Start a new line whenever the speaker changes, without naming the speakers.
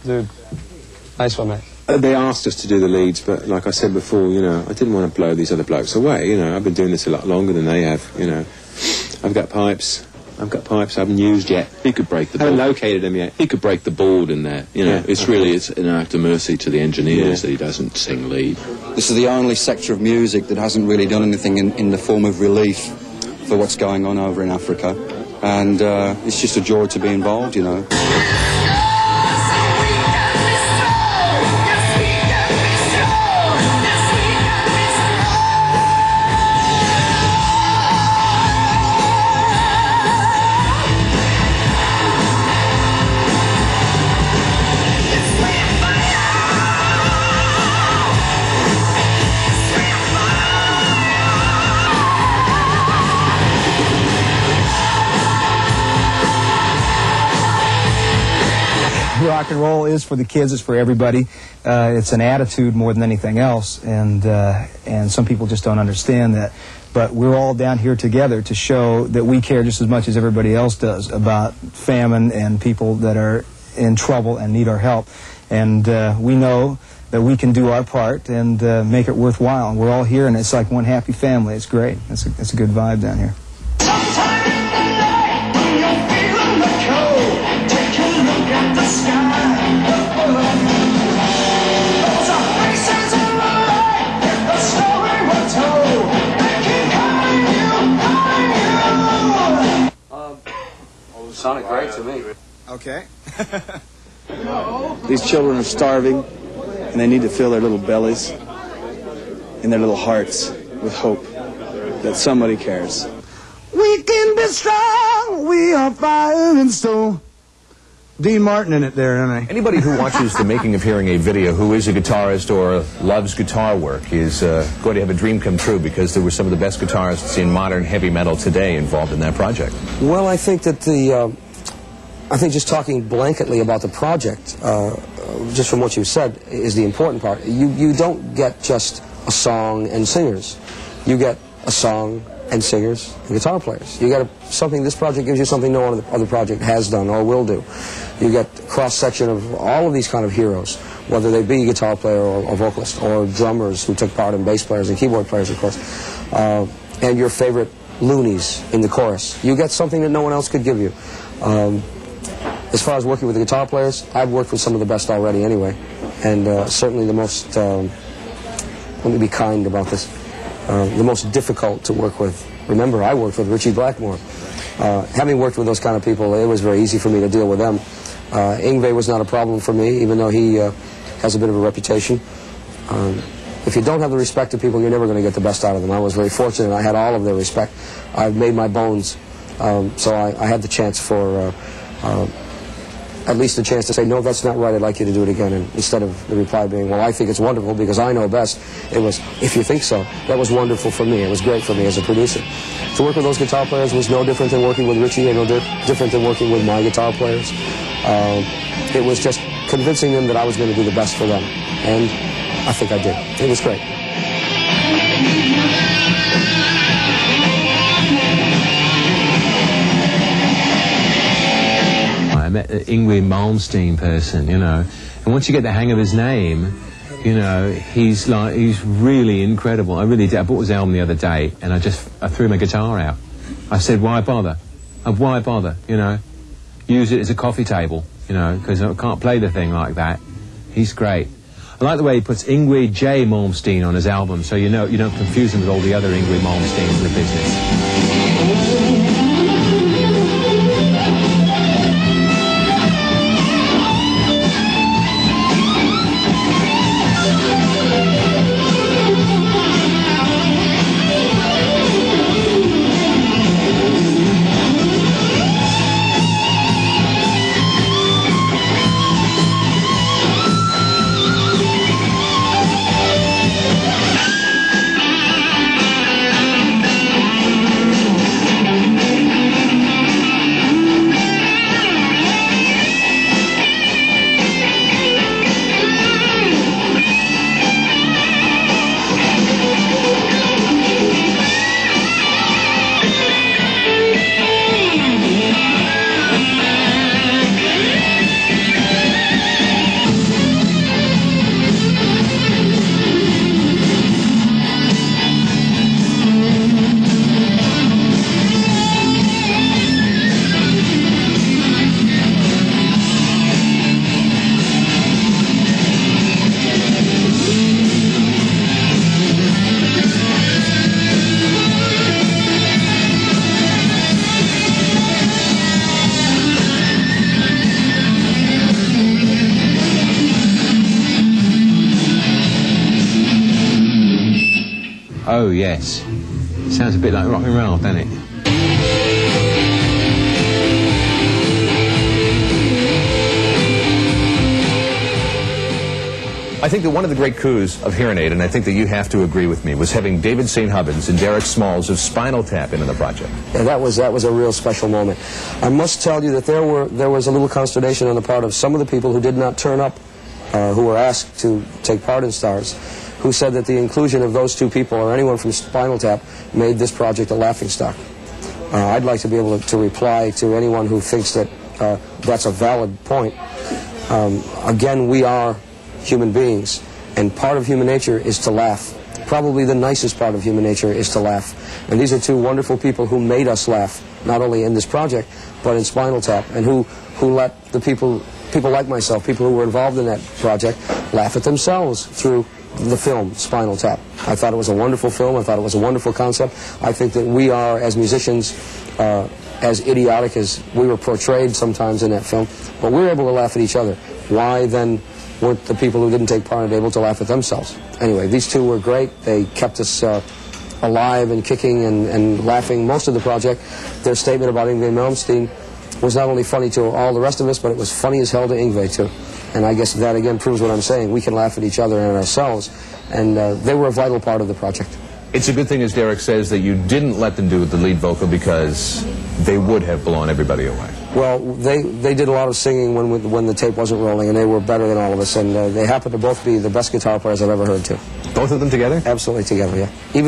Dude, nice one, mate.
They asked us to do the leads, but like I said before, you know, I didn't want to blow these other blokes away. You know, I've been doing this a lot longer than they have. You know, I've got pipes I haven't used yet.
He could break the
I haven't
board.
located them yet.
He could break the board in there. You know,
Yeah,
it's
okay.
really, it's an act of mercy to the engineers that he doesn't sing lead.
This is the only sector of music that hasn't really done anything in the form of relief for what's going on over in Africa. And it's just a joy to be involved, you know.
Rock and roll is for the kids, it's for everybody. It's an attitude more than anything else, and some people just don't understand that. But we're all down here together to show that we care just as much as everybody else does about famine and people that are in trouble and need our help. And we know that we can do our part and make it worthwhile. And we're all here, and it's like one happy family. It's great. It's a good vibe down here.
Sounded great to me.
Okay.
These children are starving, and they need to fill their little bellies and their little hearts with hope that somebody cares.
We can be strong, we are fire and stone. Dean Martin in it there, don't I?
Anybody who watches the making of Hearing a video who is a guitarist or loves guitar work is going to have a dream come true, because there were some of the best guitarists in modern heavy metal today involved in that project.
Well, I think that I think just talking blanketly about the project, just from what you said, is the important part. You don't get just a song and singers. You get a song and singers and guitar players. You get something. This project gives you something no other project has done or will do. You get a cross-section of all of these kind of heroes, whether they be guitar player or vocalist, or drummers who took part, in bass players and keyboard players, of course, and your favorite loonies in the chorus. You get something that no one else could give you. As far as working with the guitar players, I've worked with some of the best already anyway, and certainly the most, let me be kind about this, the most difficult to work with. Remember, I worked with Ritchie Blackmore. Having worked with those kind of people, it was very easy for me to deal with them. Yngwie was not a problem for me, even though he has a bit of a reputation. If you don't have the respect of people, you're never going to get the best out of them. I was very fortunate. I had all of their respect. I've made my bones, so I had the chance for at least a chance to say, no, that's not right, I'd like you to do it again. And instead of the reply being, well, I think it's wonderful because I know best, it was, if you think so. That was wonderful for me. It was great for me as a producer. To work with those guitar players was no different than working with Ritchie, and no different than working with my guitar players. It was just convincing them that I was going to do the best for them. And I think I did. It was great.
I met an Yngwie Malmsteen person, you know, and once you get the hang of his name, you know, he's really incredible. I really did. I bought his album the other day, and I threw my guitar out. I said, why bother? Why bother, you know? Use it as a coffee table, you know, because I can't play the thing like that. He's great. I like the way he puts Yngwie J. Malmsteen on his album, so you know you don't confuse him with all the other Yngwie Malmsteens in the business. Oh, yes. Sounds a bit like rock and roll, doesn't it?
I think that one of the great coups of Hearing Aid, and I think that you have to agree with me, was having David St. Hubbins and Derek Smalls of Spinal Tap into the project.
Yeah, that was a real special moment. I must tell you that there was a little consternation on the part of some of the people who did not turn up, who were asked to take part in Stars, who said that the inclusion of those two people or anyone from Spinal Tap made this project a laughingstock. I'd like to be able to reply to anyone who thinks that that's a valid point. Again, we are human beings, and part of human nature is to laugh. Probably the nicest part of human nature is to laugh. And these are two wonderful people who made us laugh, not only in this project, but in Spinal Tap, and who let the people like myself, people who were involved in that project, laugh at themselves through the film Spinal Tap. I thought it was a wonderful film. I thought it was a wonderful concept. I think that we are, as musicians, as idiotic as we were portrayed sometimes in that film, but we were able to laugh at each other. Why then weren't the people who didn't take part in it able to laugh at themselves? Anyway, these two were great. They kept us alive and kicking and laughing most of the project. Their statement about Yngwie Malmsteen was not only funny to all the rest of us, but it was funny as hell to Yngwie too. And I guess that again proves what I'm saying. We can laugh at each other and at ourselves, and they were a vital part of the project.
It's a good thing, as Derek says, that you didn't let them do the lead vocal, because they would have blown everybody away.
Well, they did a lot of singing when the tape wasn't rolling, and they were better than all of us, and they happen to both be the best guitar players I've ever heard too.
Both of them together?
Absolutely together, yeah. Even